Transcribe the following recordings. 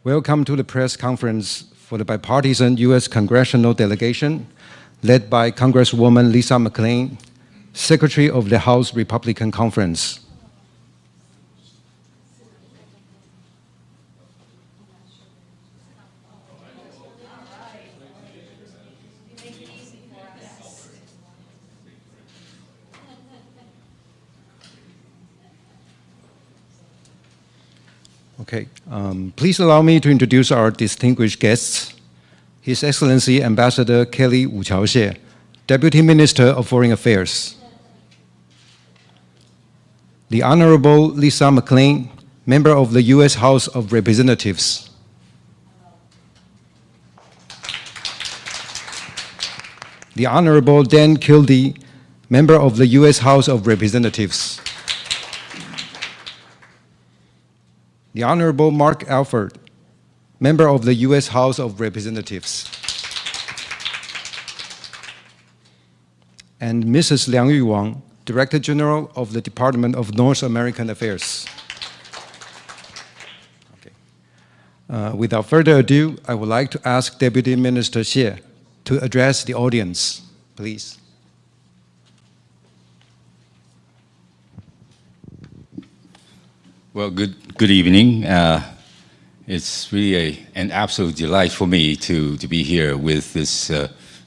Welcome to the press conference for the bipartisan U.S. congressional delegation led by Congresswoman Lisa McClain, Secretary of the House Republican Conference. Okay, please allow me to introduce our distinguished guests. His Excellency Ambassador Kelly Wu Qiaoxie, Deputy Minister of Foreign Affairs. The Honorable Lisa McClain, Member of the U.S. House of Representatives. The Honorable Dan Kildee, Member of the U.S. House of Representatives. The Honorable Mark Alford, Member of the U.S. House of Representatives. And Mrs. Liang Yu Wang, Director General of the Department of North American Affairs. Okay. Without further ado, I would like to ask Deputy Minister Xie to address the audience, please. Well, good evening. It's really an absolute delight for me to be here with this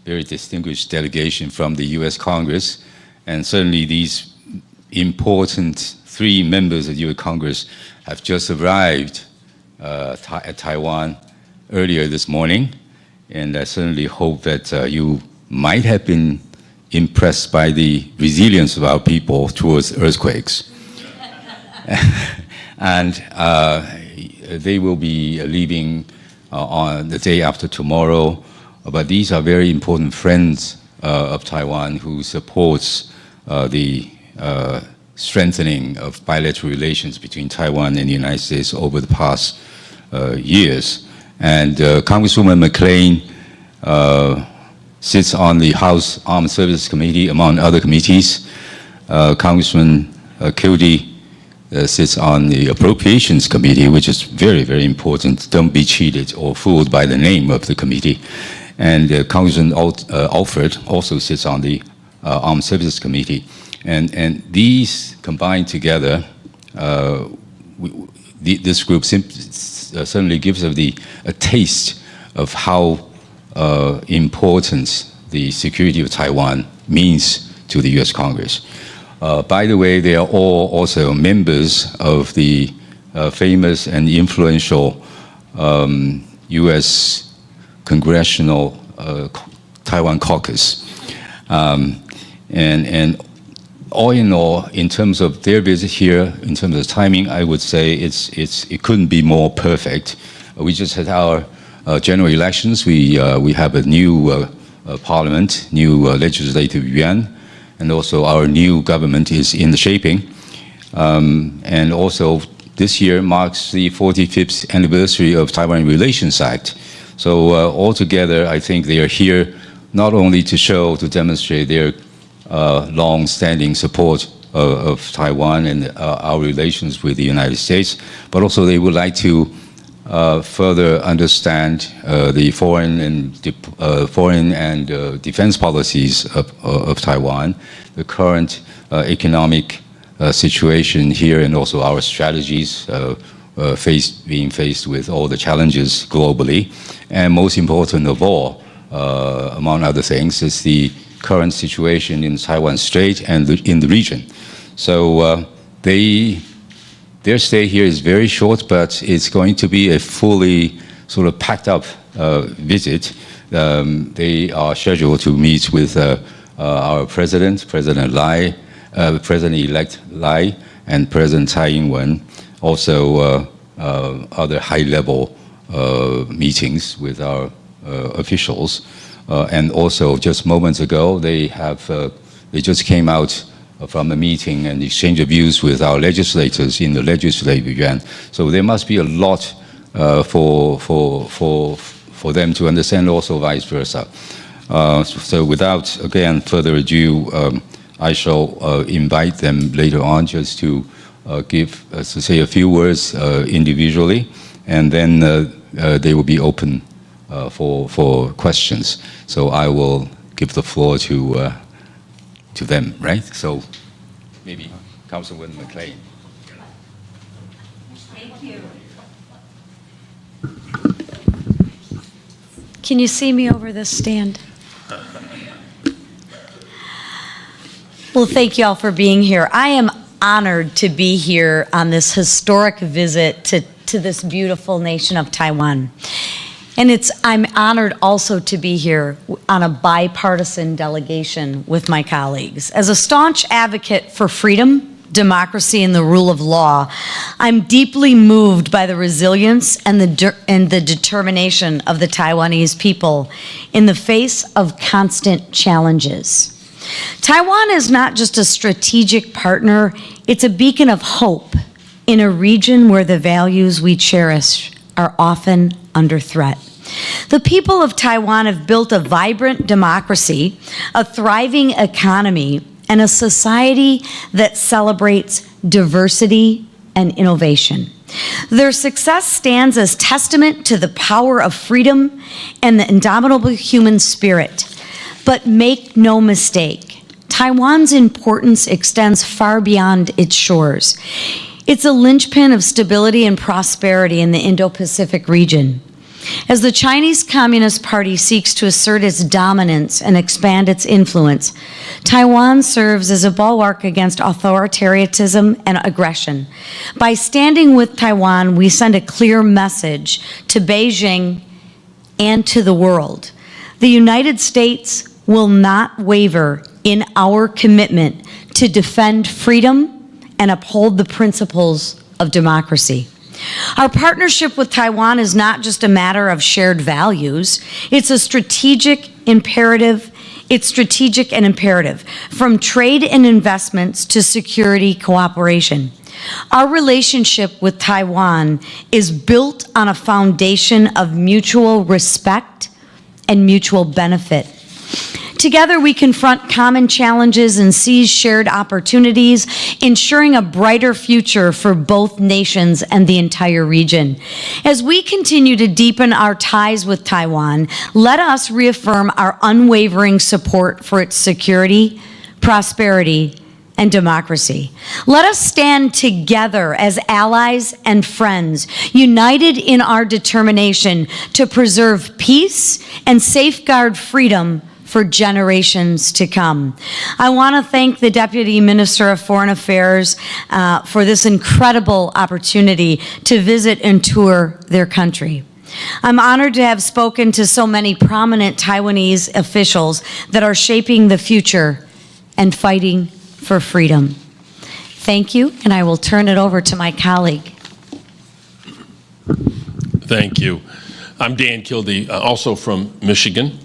very distinguished delegation from the U.S. Congress, and certainly these important three members of the U.S. Congress have just arrived at Taiwan earlier this morning, and I certainly hope that you might have been impressed by the resilience of our people towards earthquakes. And they will be leaving on the day after tomorrow. But these are very important friends of Taiwan who supports the strengthening of bilateral relations between Taiwan and the United States over the past years. And Congresswoman McClain sits on the House Armed Services Committee, among other committees. Congressman Kildee sits on the Appropriations Committee, which is very, very important. Don't be cheated or fooled by the name of the committee. And Congressman Alford also sits on the Armed Services Committee. And these combined together, this group certainly gives us a taste of how important the security of Taiwan means to the U.S. Congress. By the way, they are all also members of the famous and influential U.S. Congressional Taiwan Caucus. And all in all, in terms of their visit here, in terms of timing, I would say it couldn't be more perfect. We just had our general elections. We have a new parliament, new legislative yuan. And also our new government is in the shaping. And also this year marks the 45th anniversary of Taiwan Relations Act. So altogether, I think they are here not only to demonstrate their long-standing support of Taiwan and our relations with the United States, but also they would like to further understand the foreign and defense policies of Taiwan, the current economic situation here, and also our strategies being faced with all the challenges globally. And most important of all, among other things, is the current situation in Taiwan Strait and in the region. So their stay here is very short, but it's going to be a fully sort of packed up visit. They are scheduled to meet with our President, President-elect Lai, and President Tsai Ing-wen. Also other high-level meetings with our officials. And also just moments ago, they just came out from a meeting and exchange of views with our legislators in the legislative yuan. So there must be a lot for them to understand, also vice versa. So without, again, further ado, I shall invite them later on just to to say a few words individually, and then they will be open for questions. So I will give the floor to them, right? So maybe Councilwoman McClain. Thank you. Can you see me over this stand? Well, thank you all for being here. I am honored to be here on this historic visit to this beautiful nation of Taiwan. And I'm honored also to be here on a bipartisan delegation with my colleagues. As a staunch advocate for freedom, democracy, and the rule of law, I'm deeply moved by the resilience and the determination of the Taiwanese people in the face of constant challenges. Taiwan is not just a strategic partner, it's a beacon of hope in a region where the values we cherish are often under threat. The people of Taiwan have built a vibrant democracy, a thriving economy, and a society that celebrates diversity and innovation. Their success stands as testament to the power of freedom and the indomitable human spirit. But make no mistake, Taiwan's importance extends far beyond its shores. It's a linchpin of stability and prosperity in the Indo-Pacific region. As the Chinese Communist Party seeks to assert its dominance and expand its influence, Taiwan serves as a bulwark against authoritarianism and aggression. By standing with Taiwan, we send a clear message to Beijing and to the world. The United States will not waver in our commitment to defend freedom and uphold the principles of democracy. Our partnership with Taiwan is not just a matter of shared values, it's a strategic imperative. It's strategic and imperative, from trade and investments to security cooperation. Our relationship with Taiwan is built on a foundation of mutual respect and mutual benefit. Together, we confront common challenges and seize shared opportunities, ensuring a brighter future for both nations and the entire region. As we continue to deepen our ties with Taiwan, let us reaffirm our unwavering support for its security, prosperity, and democracy. Let us stand together as allies and friends, united in our determination to preserve peace and safeguard freedom for generations to come. I want to thank the Deputy Minister of Foreign Affairs for this incredible opportunity to visit and tour their country. I'm honored to have spoken to so many prominent Taiwanese officials that are shaping the future and fighting for freedom. Thank you, and I will turn it over to my colleague. Thank you. I'm Dan Kildee, also from Michigan.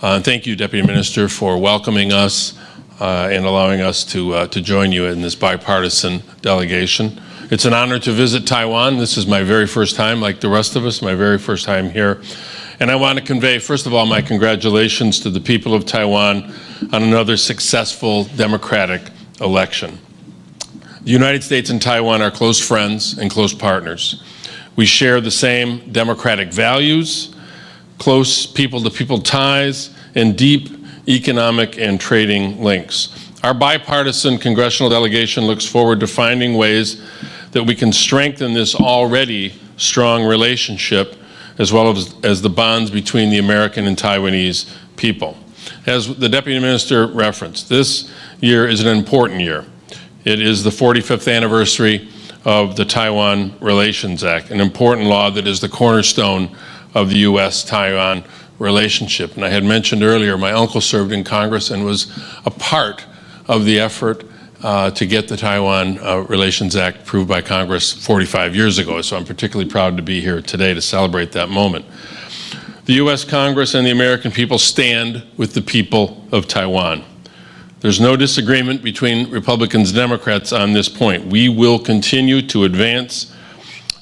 Thank you, Deputy Minister, for welcoming us and allowing us to join you in this bipartisan delegation. It's an honor to visit Taiwan. This is my very first time, like the rest of us, my very first time here. And I want to convey, first of all, my congratulations to the people of Taiwan on another successful democratic election. The United States and Taiwan are close friends and close partners. We share the same democratic values, close people-to-people ties, and deep economic and trading links. Our bipartisan congressional delegation looks forward to finding ways that we can strengthen this already strong relationship, as well as the bonds between the American and Taiwanese people. As the Deputy Minister referenced, this year is an important year. It is the 45th anniversary of the Taiwan Relations Act, an important law that is the cornerstone of the U.S.-Taiwan relationship. And I had mentioned earlier, my uncle served in Congress and was a part of the effort to get the Taiwan Relations Act approved by Congress 45 years ago. So I'm particularly proud to be here today to celebrate that moment. The U.S. Congress and the American people stand with the people of Taiwan. There's no disagreement between Republicans and Democrats on this point. We will continue to advance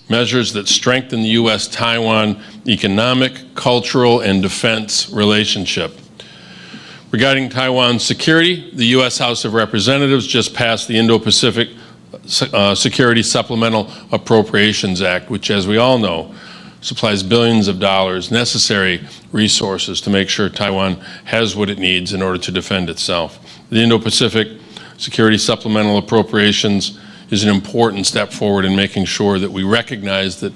measures that strengthen the U.S.-Taiwan economic, cultural, and defense relationship. Regarding Taiwan's security, the U.S. House of Representatives just passed the Indo-Pacific Security Supplemental Appropriations Act, which, as we all know, supplies billions of dollars, necessary resources to make sure Taiwan has what it needs in order to defend itself. The Indo-Pacific Security Supplemental Appropriations is an important step forward in making sure that we recognize that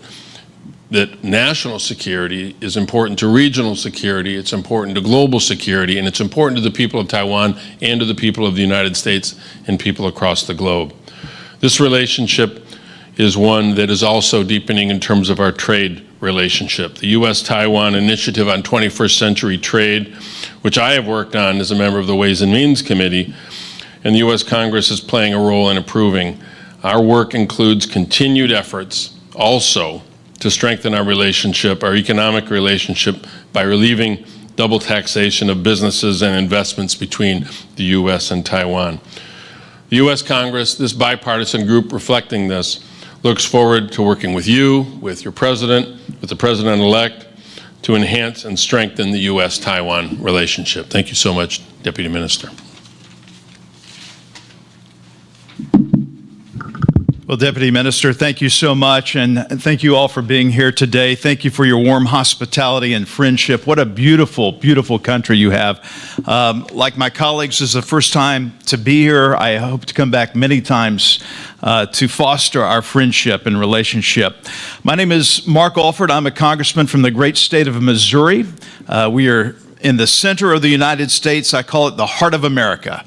national security is important to regional security, it's important to global security, and it's important to the people of Taiwan and to the people of the United States and people across the globe. This relationship is one that is also deepening in terms of our trade relationship. The U.S.-Taiwan Initiative on 21st Century Trade, which I have worked on as a member of the Ways and Means Committee, and the U.S. Congress is playing a role in approving. Our work includes continued efforts also to strengthen our relationship, our economic relationship, by relieving double taxation of businesses and investments between the U.S. and Taiwan. The U.S. Congress, this bipartisan group reflecting this, looks forward to working with you, with your president, with the president-elect, to enhance and strengthen the U.S.-Taiwan relationship. Thank you so much, Deputy Minister. Well, Deputy Minister, thank you so much, and thank you all for being here today. Thank you for your warm hospitality and friendship. What a beautiful, beautiful country you have. Like my colleagues, this is the first time to be here. I hope to come back many times to foster our friendship and relationship. My name is Mark Alford. I'm a congressman from the great state of Missouri. We are in the center of the United States. I call it the heart of America.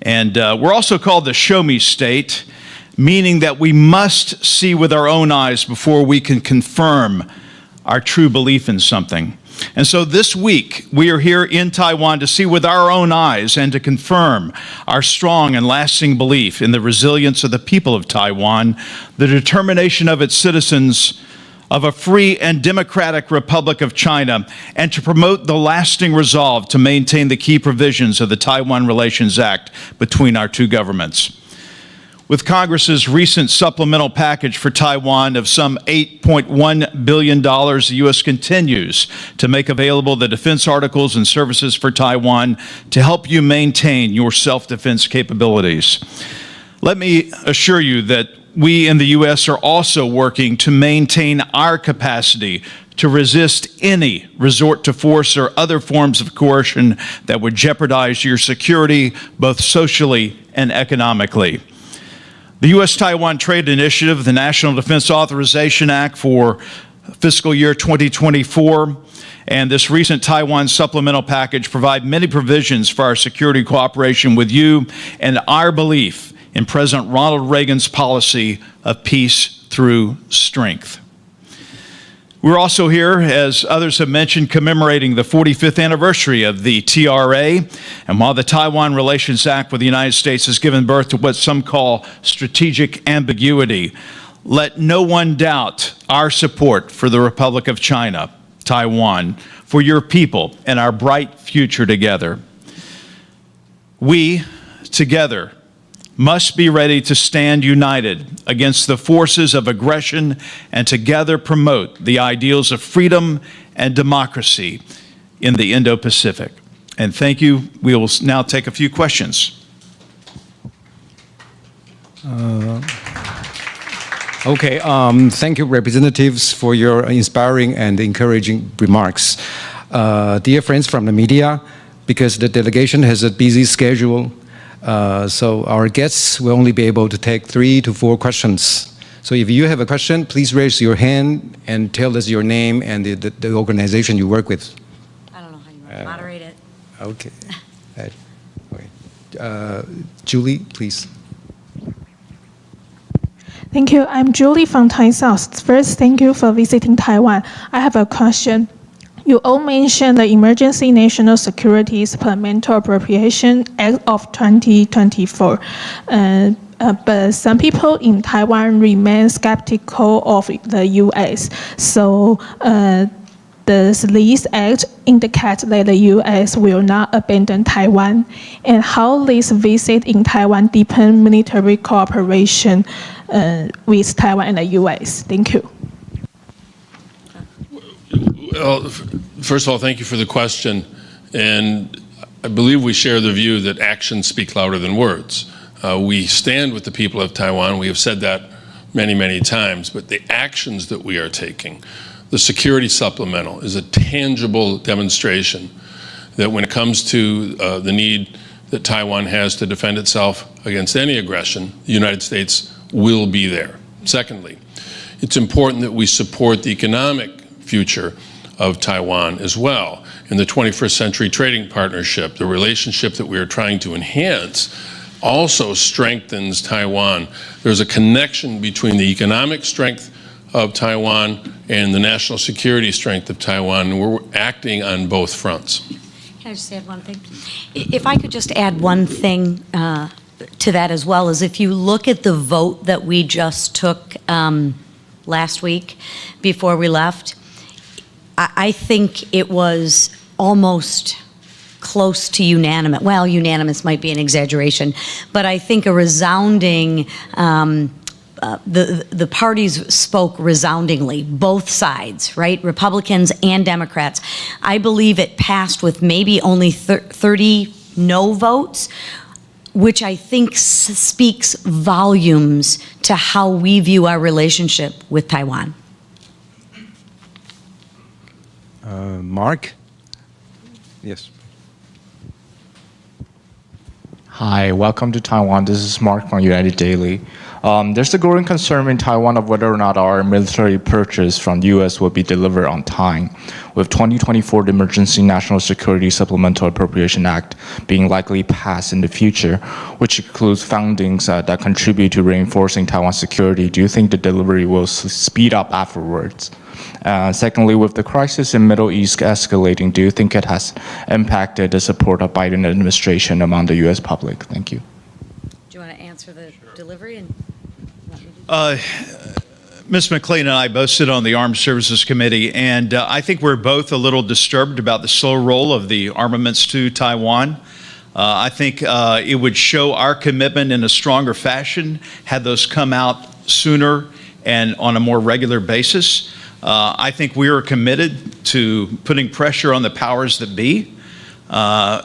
And we're also called the Show Me State, meaning that we must see with our own eyes before we can confirm our true belief in something. And so this week, we are here in Taiwan to see with our own eyes and to confirm our strong and lasting belief in the resilience of the people of Taiwan, the determination of its citizens of a free and democratic Republic of China, and to promote the lasting resolve to maintain the key provisions of the Taiwan Relations Act between our two governments. With Congress's recent supplemental package for Taiwan of some $8.1 billion, the U.S. continues to make available the defense articles and services for Taiwan to help you maintain your self-defense capabilities. Let me assure you that we in the U.S. are also working to maintain our capacity to resist any resort to force or other forms of coercion that would jeopardize your security, both socially and economically. The U.S.-Taiwan Trade Initiative, the National Defense Authorization Act for fiscal year 2024, and this recent Taiwan supplemental package provide many provisions for our security cooperation with you and our belief in President Ronald Reagan's policy of peace through strength. We're also here, as others have mentioned, commemorating the 45th anniversary of the TRA. And while the Taiwan Relations Act with the United States has given birth to what some call strategic ambiguity, let no one doubt our support for the Republic of China, Taiwan, for your people and our bright future together. We, together, must be ready to stand united against the forces of aggression and together promote the ideals of freedom and democracy in the Indo-Pacific. And thank you. We will now take a few questions. Thank you, representatives, for your inspiring and encouraging remarks. Dear friends from the media, because the delegation has a busy schedule, so our guests will only be able to take 3 to 4 questions. So if you have a question, please raise your hand and tell us your name and the organization you work with. I don't know how you want to moderate it. Okay. Julie, please. Thank you. I'm Julie from Tai South. First, thank you for visiting Taiwan. I have a question. You all mentioned the Emergency National Security Supplemental Appropriation Act of 2024. But some people in Taiwan remain skeptical of the U.S. So does this act indicate that the U.S. will not abandon Taiwan? And how this visit in Taiwan deepen military cooperation with Taiwan and the U.S.? Thank you. Well, first of all, thank you for the question. And I believe we share the view that actions speak louder than words. We stand with the people of Taiwan. We have said that many, many times. But the actions that we are taking, the security supplemental is a tangible demonstration that when it comes to the need that Taiwan has to defend itself against any aggression, the United States will be there. Secondly, it's important that we support the economic future of Taiwan as well. In the 21st Century Trading Partnership, the relationship that we are trying to enhance also strengthens Taiwan. There's a connection between the economic strength of Taiwan and the national security strength of Taiwan, and we're acting on both fronts. Can I just add one thing? If I could just add one thing to that as well, is if you look at the vote that we just took last week before we left, I think it was almost close to unanimous. Well, unanimous might be an exaggeration, but I think a resounding, the parties spoke resoundingly, both sides, right? Republicans and Democrats. I believe it passed with maybe only 30 no votes, which I think speaks volumes to how we view our relationship with Taiwan. Mark? Yes. Hi, welcome to Taiwan. This is Mark from United Daily. There's a growing concern in Taiwan of whether or not our military purchase from the U.S. will be delivered on time, with 2024 the Emergency National Security Supplemental Appropriation Act being likely passed in the future, which includes fundings that contribute to reinforcing Taiwan's security. Do you think the delivery will speed up afterwards? Secondly, with the crisis in Middle East escalating, do you think it has impacted the support of Biden administration among the U.S. public? Thank you. Do you want to answer the delivery? And Ms. McClain and I both sit on the Armed Services Committee, and I think we're both a little disturbed about the slow roll of the armaments to Taiwan. I think it would show our commitment in a stronger fashion had those come out sooner and on a more regular basis. I think we are committed to putting pressure on the powers that be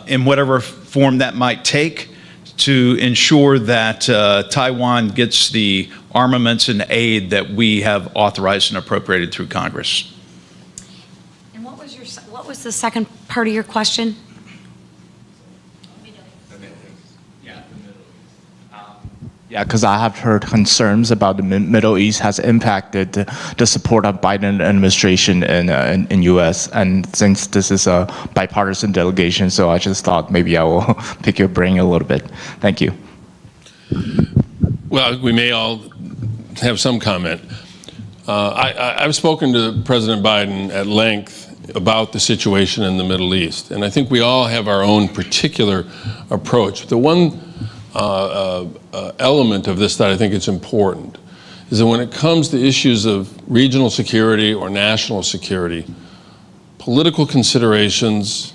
in whatever form that might take to ensure that Taiwan gets the armaments and aid that we have authorized and appropriated through Congress. And what was the second part of your question? Yeah, because I have heard concerns about the Middle East has impacted the support of Biden administration in U.S. And since this is a bipartisan delegation, so I just thought maybe I will pick your brain a little bit. Thank you. Well, we may all have some comment. I've spoken to President Biden at length about the situation in the Middle East, and I think we all have our own particular approach. The one element of this that I think it's important is that when it comes to issues of regional security or national security, political considerations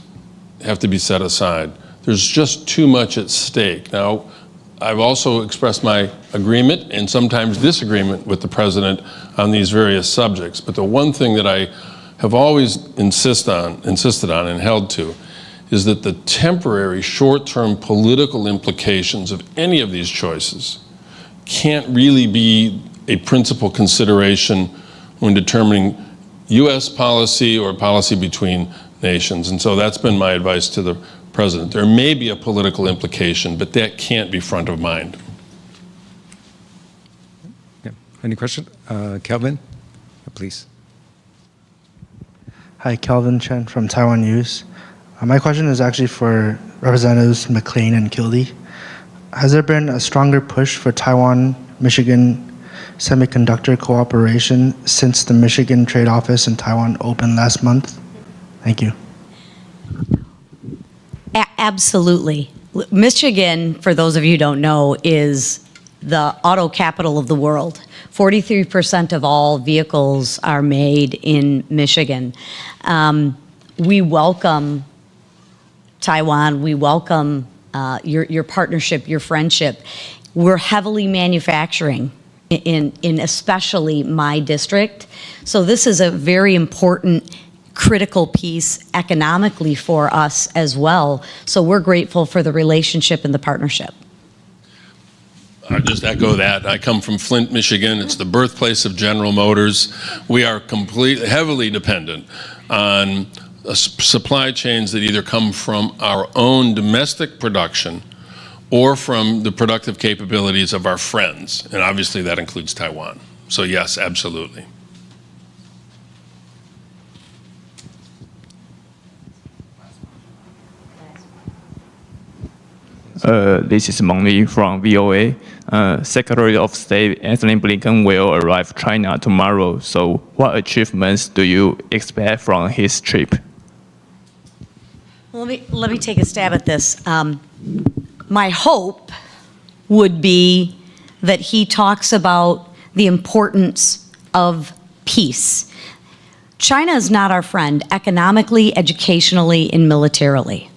have to be set aside. There's just too much at stake. Now, I've also expressed my agreement and sometimes disagreement with the president on these various subjects, but the one thing that I have always insisted on and held to is that the temporary short-term political implications of any of these choices can't really be a principal consideration when determining U.S. policy or policy between nations. And so that's been my advice to the president. There may be a political implication, but that can't be front of mind. Yeah. Any question? Kelvin, please. Hi, Kelvin Chen from Taiwan News. My question is actually for Representatives McClain and Kildee. Has there been a stronger push for Taiwan-Michigan semiconductor cooperation since the Michigan Trade Office in Taiwan opened last month? Thank you. Absolutely. Michigan, for those of you who don't know, is the auto capital of the world. 43% of all vehicles are made in Michigan. We welcome Taiwan, we welcome your partnership, your friendship. We're heavily manufacturing in especially my district. So this is a very important, critical piece economically for us as well. So we're grateful for the relationship and the partnership. I just echo that. I come from Flint, Michigan. It's the birthplace of General Motors. We are heavily dependent on supply chains that either come from our own domestic production or from the productive capabilities of our friends. And obviously that includes Taiwan. So yes, absolutely. This is Meng Li from VOA. Secretary of State Anthony Blinken will arrive China tomorrow. So what achievements do you expect from his trip? Let me take a stab at this. My hope would be that he talks about the importance of peace. China is not our friend economically, educationally, and militarily.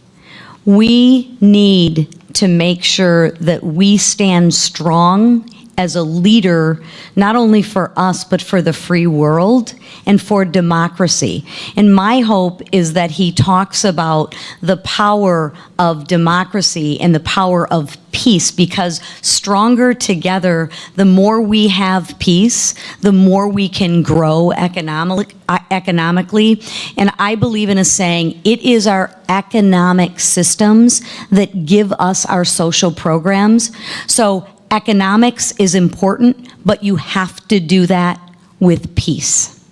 We need to make sure that we stand strong as a leader, not only for us, but for the free world and for democracy. And my hope is that he talks about the power of democracy and the power of peace, because stronger together, the more we have peace, the more we can grow economically. And I believe in a saying, it is our economic systems that give us our social programs. So economics is important, but you have to do that with peace.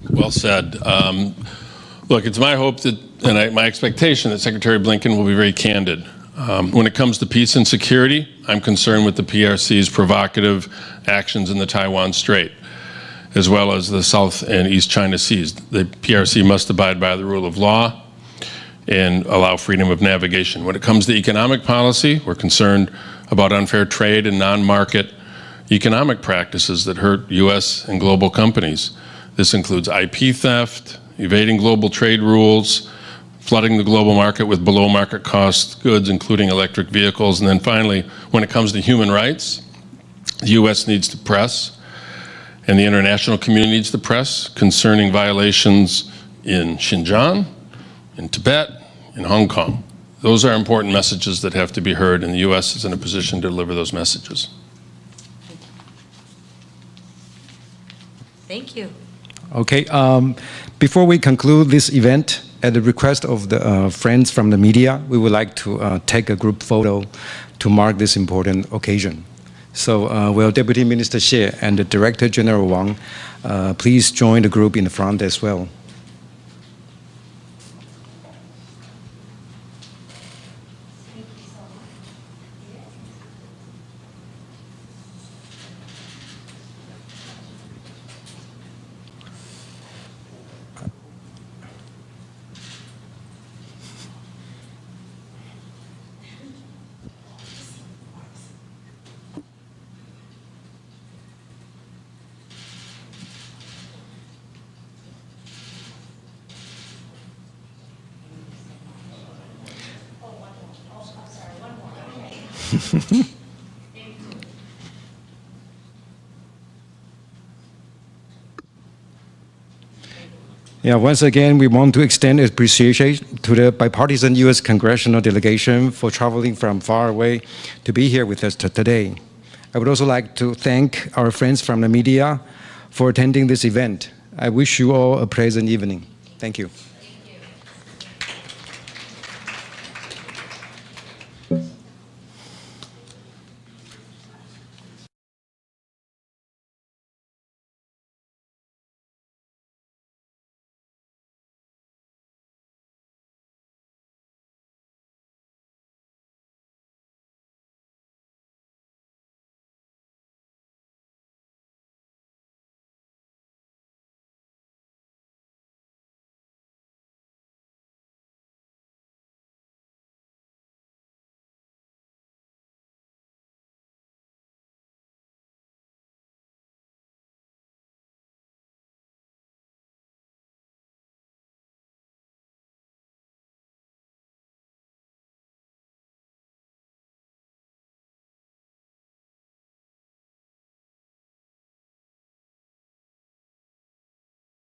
Well said. Look, it's my hope that, and my expectation that Secretary Blinken will be very candid. When it comes to peace and security, I'm concerned with the PRC's provocative actions in the Taiwan Strait, as well as the South and East China Seas. The PRC must abide by the rule of law and allow freedom of navigation. When it comes to economic policy, we're concerned about unfair trade and non-market economic practices that hurt U.S. and global companies. This includes IP theft, evading global trade rules, flooding the global market with below market cost goods, including electric vehicles. And then finally, when it comes to human rights, the U.S. needs to press, and the international community needs to press concerning violations in Xinjiang, in Tibet, in Hong Kong. Those are important messages that have to be heard, and the U.S. is in a position to deliver those messages. Thank you. Okay, before we conclude this event, at the request of the friends from the media, we would like to take a group photo to mark this important occasion. So will Deputy Minister Xie and the Director General Wang please join the group in the front as well. Yeah, once again, we want to extend appreciation to the bipartisan U.S. congressional delegation for traveling from far away to be here with us today. I would also like to thank our friends from the media for attending this event. I wish you all a pleasant evening. Thank you.